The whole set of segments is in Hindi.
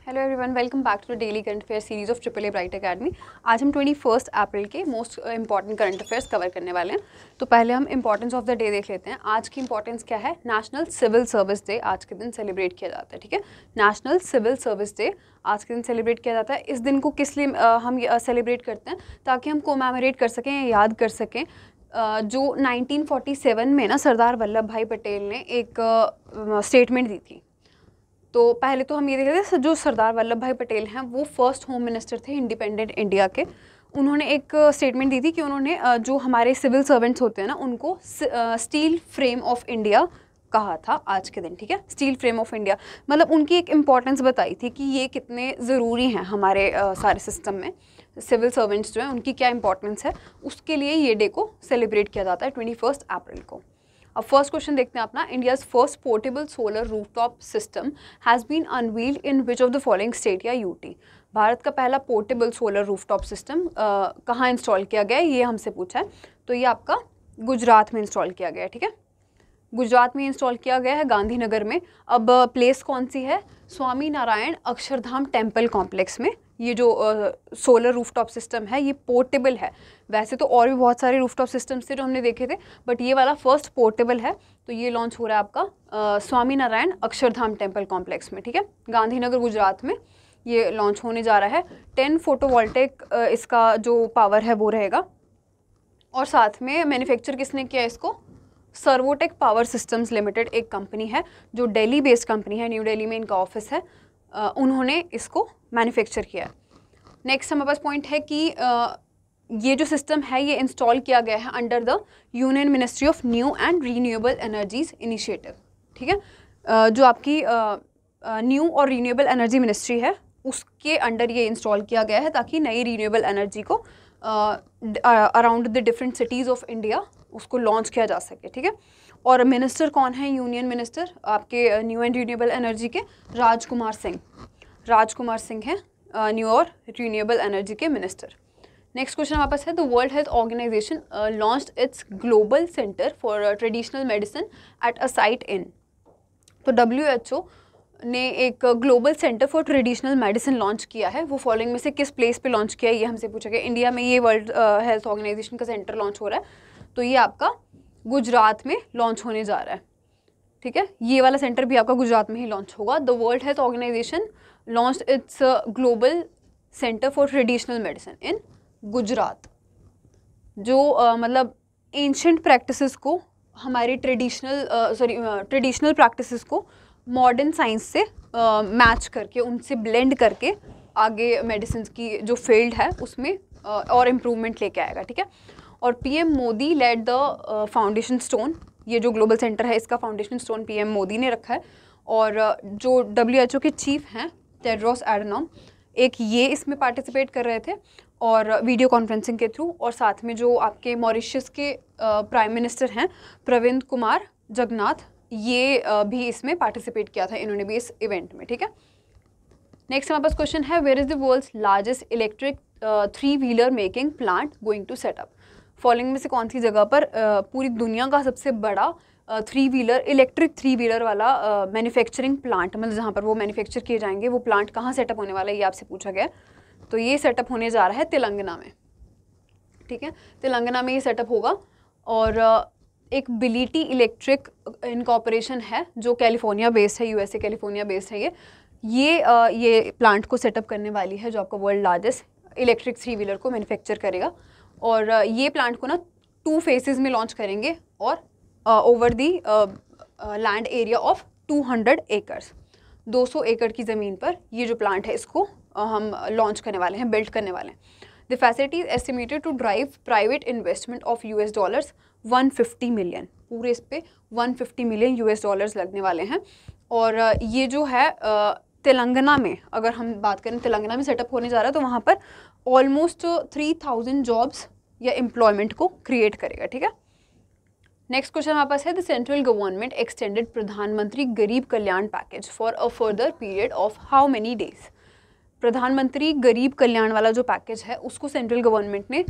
Hello everyone, welcome back to the daily current affair series of triple A bright academy. आज हम 21 अप्रैल के most important current affairs cover करने वाले हैं। तो पहले हम इंपॉर्टेंस ऑफ द डे देख लेते हैं। आज की इंपॉर्टेंस क्या है? नेशनल सिविल सर्विस डे आज के दिन सेलिब्रेट किया जाता है। ठीक है, नेशनल सिविल सर्विस डे आज के दिन सेलिब्रेट किया जाता है। इस दिन को किस लिए हम सेलिब्रेट करते हैं? ताकि हम कोमैमोरेट कर सकें, याद कर सकें जो 1947 में ना सरदार वल्लभ भाई पटेल ने एक स्टेटमेंट दी थी। तो पहले तो हम ये देखते थे, जो सरदार वल्लभ भाई पटेल हैं वो फर्स्ट होम मिनिस्टर थे इंडिपेंडेंट इंडिया के। उन्होंने एक स्टेटमेंट दी थी कि उन्होंने जो हमारे सिविल सर्वेंट्स होते हैं ना, उनको स्टील फ्रेम ऑफ इंडिया कहा था आज के दिन। ठीक है, स्टील फ्रेम ऑफ इंडिया मतलब उनकी एक इम्पॉर्टेंस बताई थी कि ये कितने ज़रूरी हैं हमारे सारे सिस्टम में। सिविल सर्वेंट्स जो हैं उनकी क्या इंपॉर्टेंस है, उसके लिए ये डे को सेलिब्रेट किया जाता है 21 अप्रैल को। अब फर्स्ट क्वेश्चन देखते हैं अपना। India's first portable solar rooftop system has been unveiled in which of the following state या यूटी। भारत का पहला पोर्टेबल सोलर रूफटॉप सिस्टम कहाँ इंस्टॉल किया गया है, ये हमसे पूछा है। तो ये आपका गुजरात में इंस्टॉल किया गया है। ठीक है, गुजरात में इंस्टॉल किया गया है, गांधीनगर में। अब प्लेस कौन सी है? स्वामी नारायण अक्षरधाम टेम्पल कॉम्प्लेक्स में। ये जो सोलर रूफटॉप सिस्टम है ये पोर्टेबल है। वैसे तो और भी बहुत सारे रूफटॉप सिस्टम्स थे जो हमने देखे थे, बट ये वाला फर्स्ट पोर्टेबल है। तो ये लॉन्च हो रहा है आपका स्वामी नारायण अक्षरधाम टेम्पल कॉम्प्लेक्स में। ठीक है, गांधीनगर गुजरात में ये लॉन्च होने जा रहा है। 10 फोटोवोल्टेक इसका जो पावर है वो रहेगा। और साथ में मैन्युफैक्चर किसने किया इसको? सर्वोटेक पावर सिस्टम्स लिमिटेड एक कंपनी है जो दिल्ली बेस्ड कंपनी है, न्यू दिल्ली में इनका ऑफिस है। उन्होंने इसको मैन्युफैक्चर किया है। नेक्स्ट हमारे पास पॉइंट है कि ये जो सिस्टम है ये इंस्टॉल किया गया है under the union ministry of new and renewable energies initiative. ठीक है, जो आपकी न्यू और रीन्यूएबल एनर्जी मिनिस्ट्री है उसके अंडर ये इंस्टॉल किया गया है, ताकि नई रीन्यूएबल एनर्जी को around the different cities of India उसको लॉन्च किया जा सके। ठीक है, और मिनिस्टर कौन है? यूनियन मिनिस्टर आपके न्यू एंड रीन्यूएबल एनर्जी के राजकुमार सिंह हैं न्यू और रीन्यूएबल एनर्जी के मिनिस्टर। नेक्स्ट क्वेश्चन हमारे पास है, the world health organization launched its global centre for traditional medicine at a site in. तो WHO ने एक global centre for traditional medicine launch किया है। वो फॉलोइंग में से किस प्लेस पे लॉन्च किया है ये हमसे पूछा गया। इंडिया में ये वर्ल्ड हेल्थ ऑर्गेनाइजेशन का सेंटर लॉन्च हो रहा है, तो ये आपका गुजरात में लॉन्च होने जा रहा है। ठीक है, ये वाला सेंटर भी आपका गुजरात में ही लॉन्च होगा। The world health Organization launch its global centre for traditional medicine in Gujarat. जो मतलब एंशिएंट प्रैक्टिसेस को, हमारी ट्रेडिशनल प्रैक्टिसेस को मॉडर्न साइंस से मैच करके, उनसे ब्लेंड करके आगे मेडिसिन की जो फील्ड है उसमें और इम्प्रूवमेंट लेके आएगा। ठीक है, और PM Modi laid the foundation stone. ये जो ग्लोबल सेंटर है इसका फाउंडेशन स्टोन PM मोदी ने रखा है। और जो WHO के चीफ हैं टेड्रोस एडनॉम, एक ये इसमें पार्टिसिपेट कर रहे थे और वीडियो कॉन्फ्रेंसिंग के थ्रू। और साथ में जो आपके मॉरिशस के प्राइम मिनिस्टर हैं प्रविंद कुमार जगन्नाथ, ये भी इसमें पार्टिसिपेट किया था इन्होंने भी इस इवेंट में। ठीक है, नेक्स्ट हमारे पास क्वेश्चन है, where is the world's largest electric three wheeler making plant going to setup. Following में से कौन सी जगह पर पूरी दुनिया का सबसे बड़ा इलेक्ट्रिक 3-व्हीलर वाला मैन्युफैक्चरिंग प्लांट, मतलब जहाँ पर वो मैन्युफैक्चर किए जाएंगे, वो प्लांट कहाँ सेटअप होने वाला है ये आपसे पूछा गया। तो ये सेटअप होने जा रहा है तेलंगाना में। ठीक है, तेलंगाना में ये सेटअप होगा। और एक बिलिटी इलेक्ट्रिक इनकॉर्पोरेशन है जो कैलिफोर्निया बेस्ड है, USA कैलिफोर्निया बेस्ड है। ये प्लांट को सेटअप करने वाली है, जो आपका वर्ल्ड लार्जेस्ट इलेक्ट्रिक 3-व्हीलर को मैन्युफैक्चर करेगा। और ये प्लांट को ना 2 फेजेस में लॉन्च करेंगे और over the land area of 200 acres, 200 एकड़ की ज़मीन पर ये जो प्लांट है इसको हम लॉन्च करने वाले हैं, बिल्ड करने वाले हैं। The facility is estimated to drive private investment of $150 million. पूरे इस पे $150 मिलियन लगने वाले हैं। और ये जो है तेलंगाना में, अगर हम बात करें तेलंगाना में सेटअप होने जा रहा है, तो वहाँ पर ऑलमोस्ट 3000 जॉब्स या एम्प्लॉयमेंट को क्रिएट करेगा। ठीक है, नेक्स्ट क्वेश्चन हमारे पास है, द सेंट्रल गवर्नमेंट एक्सटेंडेड प्रधानमंत्री गरीब कल्याण package for a further period of how many days. प्रधानमंत्री गरीब कल्याण वाला जो पैकेज है उसको सेंट्रल गवर्नमेंट ने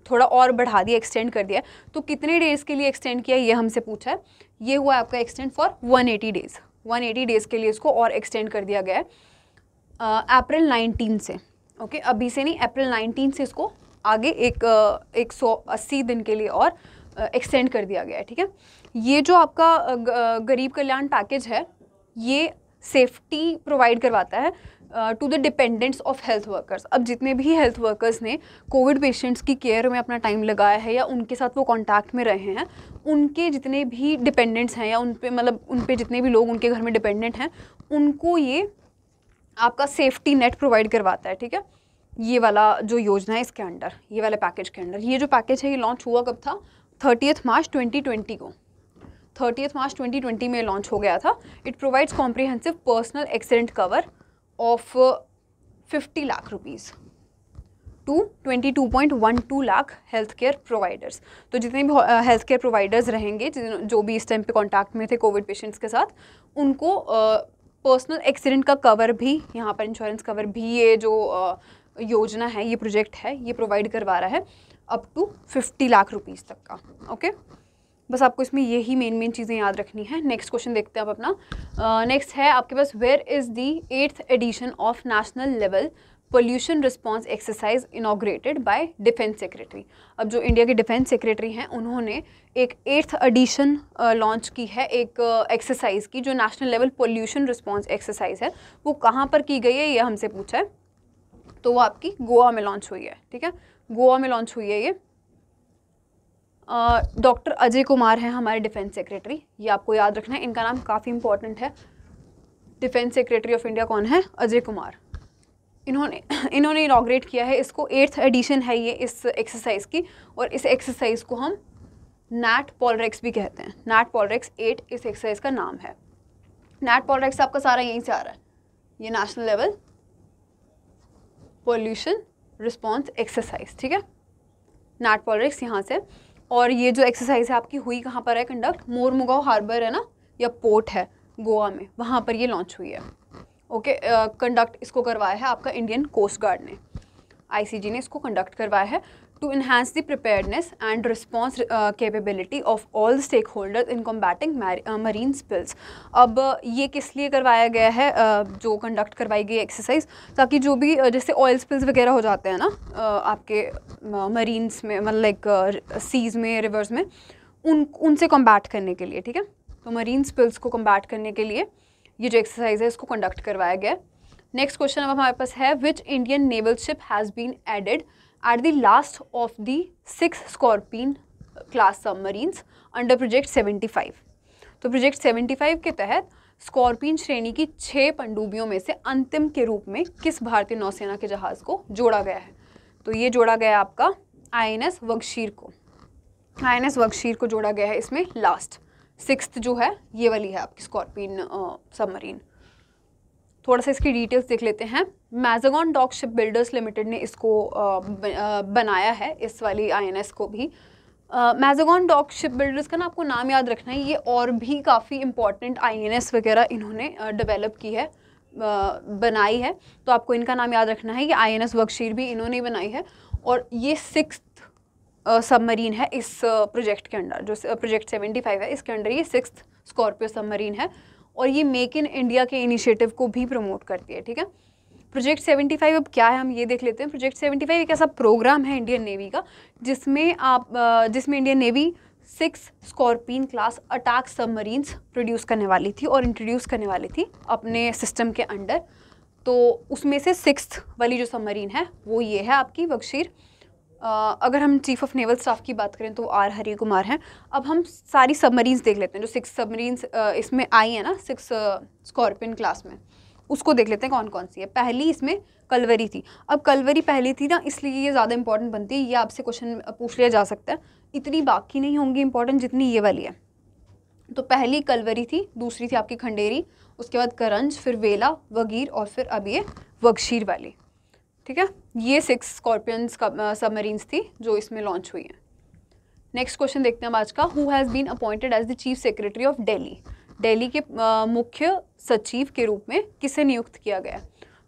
थोड़ा और बढ़ा दिया, एक्सटेंड कर दिया। तो कितने डेज़ के लिए एक्सटेंड किया ये हमसे पूछा है। ये हुआ आपका एक्सटेंड फॉर 180 डेज़। 180 डेज़ के लिए इसको और एक्सटेंड कर दिया गया है। अप्रैल 19 से, ओके अभी से नहीं, अप्रैल 19 से इसको आगे 180 दिन के लिए और एक्सटेंड कर दिया गया है, ठीक है। ये जो आपका गरीब कल्याण पैकेज है, ये सेफ्टी प्रोवाइड करवाता है to the dependents of health workers. अब जितने भी हेल्थ वर्कर्स ने कोविड पेशेंट्स की केयर में अपना टाइम लगाया है या उनके साथ वो कांटेक्ट में रहे हैं, उनके जितने भी डिपेंडेंट्स हैं या उन पे मतलब उन पे जितने भी लोग उनके घर में डिपेंडेंट हैं, उनको ये आपका सेफ्टी नेट प्रोवाइड करवाता है, ठीक है। ये वाला जो योजना है इसके अंडर, ये वाले पैकेज के अंडर, ये जो पैकेज है ये लॉन्च हुआ कब था? 30 मार्च 2020 को, 30 मार्च 2020 में लॉन्च हो गया था। It provides comprehensive personal accident cover of 50 lakh rupees to 22.12 lakh health care providers. तो जितने भी हेल्थ केयर प्रोवाइडर्स रहेंगे जो भी इस टाइम पे कांटेक्ट में थे कोविड पेशेंट्स के साथ, उनको पर्सनल एक्सीडेंट का कवर भी, यहाँ पर इंश्योरेंस कवर भी, ये जो योजना है, ये प्रोजेक्ट है, ये प्रोवाइड करवा रहा है अप टू 50 लाख रुपीज़ तक का, ओके। बस आपको इसमें यही मेन चीज़ें याद रखनी है। नेक्स्ट क्वेश्चन देखते हैं आप अपना। नेक्स्ट है आपके पास, where is the 8th edition of national level pollution response exercise inaugurated by defence secretary. अब जो इंडिया के डिफेंस सेक्रेटरी हैं, उन्होंने एक 8th एडिशन लॉन्च की है एक एक्सरसाइज की, जो national level pollution response exercise है। वो कहाँ पर की गई है ये हमसे पूछा है, तो वो आपकी गोवा में लॉन्च हुई है, ठीक है। गोवा में लॉन्च हुई है ये। डॉक्टर अजय कुमार हैं हमारे डिफेंस सेक्रेटरी, ये आपको याद रखना है, इनका नाम काफ़ी इंपॉर्टेंट है। डिफेंस सेक्रेटरी ऑफ इंडिया कौन है? अजय कुमार। इन्होंने इनॉग्रेट किया है इसको। 8th एडिशन है ये इस एक्सरसाइज की, और इस एक्सरसाइज को हम नैट पॉलरेक्स भी कहते हैं। नैट पॉलरेक्स 8 इस एक्सरसाइज का नाम है। नैट पॉलरेक्स आपका सारा यहीं से आ रहा है, ये national level pollution response exercise, ठीक है। नैट पॉलरेक्स यहाँ से। और ये जो एक्सरसाइज है आपकी हुई कहाँ पर है कंडक्ट? मोरमुगांव हार्बर है ना, या पोर्ट है गोवा में, वहाँ पर ये लॉन्च हुई है, ओके। कंडक्ट इसको करवाया है आपका इंडियन कोस्ट गार्ड ने, आईसीजी ने इसको कंडक्ट करवाया है to enhance the preparedness and response capability of all stakeholders in combating marine spills. अब ये किस लिए करवाया गया है, जो कंडक्ट करवाई गई एक्सरसाइज, ताकि जो भी जैसे ऑयल स्पिल्स वगैरह हो जाते हैं ना आपके मरीन्स में, मतलब लाइक सीज़ में, रिवर्स में, उनसे कॉम्बैट करने के लिए, ठीक है। तो मरीन स्पिल्स को कॉम्बैट करने के लिए ये जो एक्सरसाइज है इसको कंडक्ट करवाया गया। नेक्स्ट क्वेश्चन अब हमारे पास है, which Indian naval ship has been added at the last of the 6 Scorpene class submarines under project 75। तो प्रोजेक्ट 75 के तहत स्कॉर्पियन श्रेणी की 6 पनडुब्बियों में से अंतिम के रूप में किस भारतीय नौसेना के जहाज़ को जोड़ा गया है? तो ये जोड़ा गया आपका INS वगशीर को। INS वगशीर को जोड़ा गया है इसमें लास्ट, 6th जो है ये वाली है आपकी स्कॉर्पियन सबमरीन। थोड़ा सा इसकी डिटेल्स देख लेते हैं। मैज़ागॉन डॉक शिप बिल्डर्स लिमिटेड ने इसको बनाया है, इस वाली INS को भी। मैज़ागॉन डॉक शिप बिल्डर्स का ना आपको नाम याद रखना है, ये और भी काफ़ी इंपॉर्टेंट INS वगैरह इन्होंने डेवलप की है, बनाई है, तो आपको इनका नाम याद रखना है। ये INS वगशीर भी इन्होंने बनाई है, और ये 6th सबमरीन है इस प्रोजेक्ट के अंडर, जो प्रोजेक्ट 75 है इसके अंडर ये 6th स्कॉर्पियो सबमरीन है, और ये मेक इन इंडिया के इनिशिएटिव को भी प्रमोट करती है, ठीक है। प्रोजेक्ट 75 अब क्या है हम ये देख लेते हैं। प्रोजेक्ट 75 एक ऐसा प्रोग्राम है इंडियन नेवी का जिसमें Indian navy 6 Scorpene class attack submarines produce करने वाली थी और इंट्रोड्यूस करने वाली थी अपने सिस्टम के अंडर। तो उसमें से 6th वाली जो सबमरीन है वो ये है आपकी वगशीर। अगर हम चीफ ऑफ नेवल स्टाफ की बात करें तो R हरि कुमार हैं। अब हम सारी सबमरीन्स देख लेते हैं जो 6 सबमरीन्स इसमें आई है ना 6 स्कॉर्पियन क्लास में, उसको देख लेते हैं कौन कौन सी है। पहली इसमें कलवरी थी। अब कलवरी पहली थी ना, इसलिए ये ज़्यादा इंपॉर्टेंट बनती है, ये आपसे क्वेश्चन पूछ लिया जा सकता है। इतनी बाकी नहीं होंगी इंपॉर्टेंट जितनी ये वाली है। तो पहली कलवरी थी, दूसरी थी आपकी खंडेरी, उसके बाद करंज, फिर वेला, वगीर, और फिर अब ये वगशीर वाली, ठीक है। ये 6 स्कॉर्पियंस का सबमरीन्स थी जो इसमें लॉन्च हुई हैं। नेक्स्ट क्वेश्चन देखते हैं हम आज का। Who has been appointed as the chief secretary of Delhi. Delhi के मुख्य सचिव के रूप में किसे नियुक्त किया गया?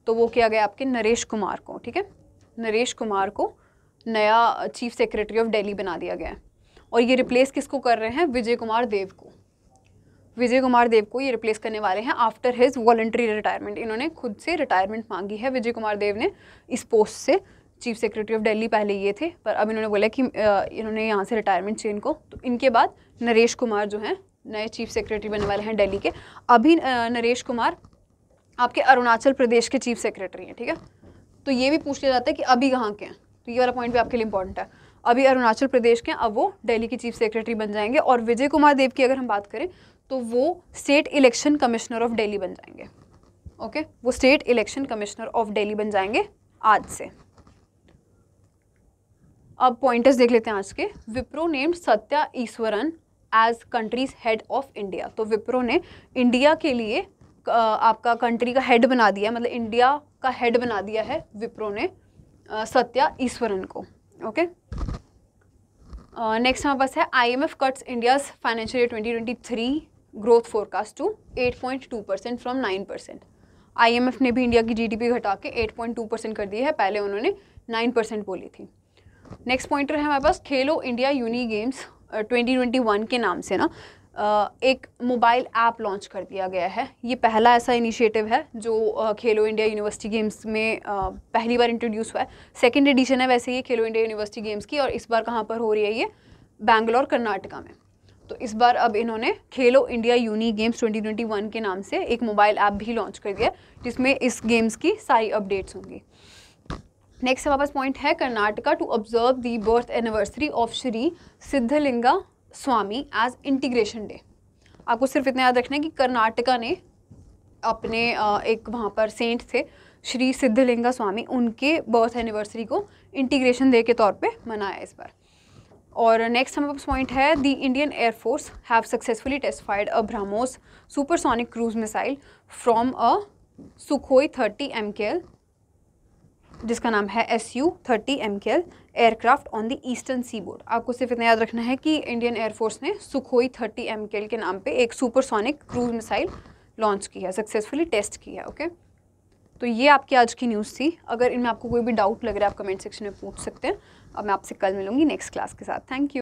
तो वो किया गया आपके नरेश कुमार को, ठीक है। नरेश कुमार को नया चीफ सेक्रेटरी ऑफ दिल्ली बना दिया गया है, और ये रिप्लेस किसको कर रहे हैं? विजय कुमार देव को। विजय कुमार देव को ये रिप्लेस करने वाले हैं आफ्टर हिज वॉलंटरी रिटायरमेंट। इन्होंने खुद से रिटायरमेंट मांगी है विजय कुमार देव ने इस पोस्ट से। चीफ सेक्रेटरी ऑफ दिल्ली पहले ये थे, पर अब इन्होंने बोला कि इन्होंने यहाँ से रिटायरमेंट चाहिए इनको। तो इनके बाद नरेश कुमार जो हैं नए चीफ सेक्रेटरी बनने वाले हैं दिल्ली के। अभी नरेश कुमार आपके अरुणाचल प्रदेश के चीफ सेक्रेटरी हैं, ठीक है। तो ये भी पूछ लिया जाता है कि अभी कहाँ के हैं, तो ये वाला पॉइंट भी आपके लिए इंपॉर्टेंट है। अभी अरुणाचल प्रदेश के हैं, अब वो दिल्ली के चीफ सेक्रेटरी बन जाएंगे। और विजय कुमार देव की अगर हम बात करें तो वो state election commissioner of Delhi बन जाएंगे। ओके, वो state election commissioner of Delhi बन जाएंगे आज से। अब पॉइंटर्स देख लेते हैं आज के। Wipro named Satya Eswaran as countries head of India. तो विप्रो ने इंडिया के लिए आपका कंट्री का हेड बना दिया, मतलब इंडिया का हेड बना दिया है विप्रो ने सत्या ईश्वरन को। ओके, नेक्स्ट हमारे पास है IMF cuts India's financial year 2023 growth forecast to 8.2% from 9%। IMF ने भी इंडिया की GDP घटा के 8.2% कर दी है, पहले उन्होंने 9% बोली थी। नेक्स्ट पॉइंटर है हमारे पास खेलो इंडिया यूनी गेम्स 2021 के नाम से ना एक मोबाइल ऐप लॉन्च कर दिया गया है। ये पहला ऐसा इनिशिएटिव है जो खेलो इंडिया यूनिवर्सिटी गेम्स में पहली बार इंट्रोड्यूस हुआ है। सेकंड एडिशन है वैसे ये खेलो इंडिया यूनिवर्सिटी गेम्स की, और इस बार कहाँ पर हो रही है ये, बैंगलोर कर्नाटका में। तो इस बार अब इन्होंने खेलो इंडिया यूनी गेम्स 2021 के नाम से एक मोबाइल ऐप भी लॉन्च कर दिया जिसमें इस गेम्स की सारी अपडेट्स होंगी। नेक्स्ट हमारे पास पॉइंट है Karnataka to observe the birth anniversary of Shri सिद्धलिंगा Swami as integration day. आपको सिर्फ इतना याद रखना है कि कर्नाटका ने अपने एक वहाँ पर सेंट थे श्री सिद्धलिंगा स्वामी, उनके बर्थ एनिवर्सरी को इंटीग्रेशन डे के तौर पे मनाया इस बार। और नेक्स्ट हमारे पास पॉइंट है the Indian Air Force have successfully testified a BrahMos supersonic cruise missile from a Sukhoi 30 MKL जिसका नाम है Su-30 MKL aircraft on the eastern seaboard. आपको सिर्फ इतना याद रखना है कि इंडियन एयरफोर्स ने सुखोई 30 MKL के नाम पे एक सुपरसोनिक क्रूज मिसाइल लॉन्च की है, सक्सेसफुली टेस्ट की है। ओके, तो ये आपकी आज की न्यूज़ थी। अगर इनमें आपको कोई भी डाउट लग रहा है आप कमेंट सेक्शन में पूछ सकते हैं। अब मैं आपसे कल मिलूंगी नेक्स्ट क्लास के साथ। Thank you.